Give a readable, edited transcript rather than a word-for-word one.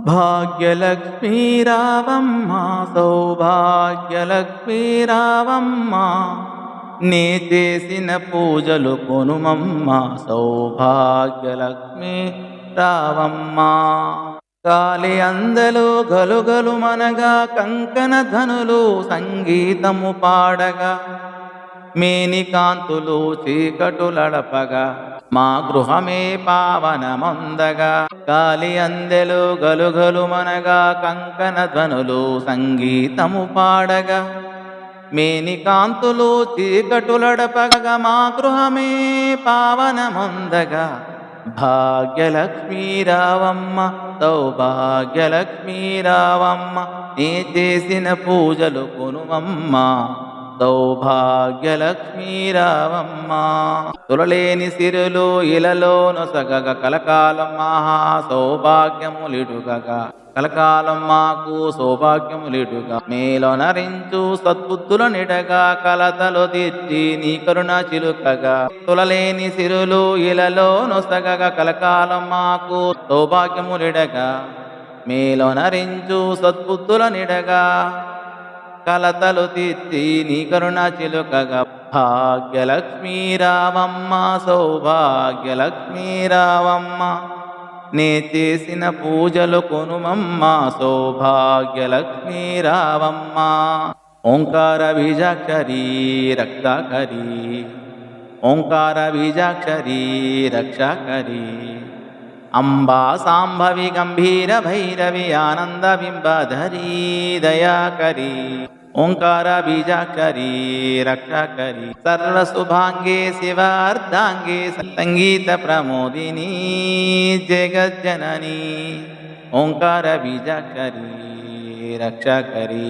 భాగ్యలక్ష్మీ రావమ్మ సౌభాగ్యలక్ష్మీ రావమ్మ నీ చేసిన పూజలు కొనుమమ్మ సౌభాగ్యలక్ష్మీ రావమ్మ గాలి అందలో గలుగలు మనగా కంకణ ధనులు సంగీతము పాడగా మేని కాంతులు చీకటులడపగా మా గృహమే పావనమొందగా గాలి అందెలు గలుగలు మనగా కంకణ ధ్వనులు సంగీతము పాడగా మేని కాంతులు చీకటులడపగా మా గృహమే పావనమొందగా భాగ్యలక్ష్మీ రావమ్మ సౌభాగ్యలక్ష్మీ రావమ్మ నీ చేసిన పూజలు కొనుమమ్మ సౌభాగ్యలక్ష్మీ రావమ్మ తులలేని సిరులు ఇలలో నొసగగ కలకాలం మహా సౌభాగ్యములిడుగగా కలకాలం మాకు సౌభాగ్యములిడుగా మేలో నరించు సద్బుద్ధుల నిడగా కలతలు తెచ్చి నీ కరుణ చిలుకగా తులలేని సిరులు ఇలలో నొసగగ కలకాలం మాకు సౌభాగ్యములిడగా మేలో నరించు సద్బుద్ధుల నిడగా కలతలు తీర్చి నీ కరుణ చిలుకగా భాగ్యలక్ష్మీ రావమ్మ సౌభాగ్యలక్ష్మీ రావమ్మ నే చేసిన పూజలు కొనుమమ్మ సౌభాగ్యలక్ష్మీ రావమ్మ ఓంకార బీజాక్షరీ రక్షాకరీ ఓంకార బీజాక్షరీ రక్షాకరీ అంబా సాంభవి గంభీర భైరవి ఆనంద బింబధరీ దయాకరీ ఓంకార బీజాక్షరీ రక్షాకరీ సర్వశుభాంగే శివార్ధాంగే సంగీత ప్రమోదినీ జగజ్జననీ ఓంకార బీజాక్షరీ రక్షాకరీ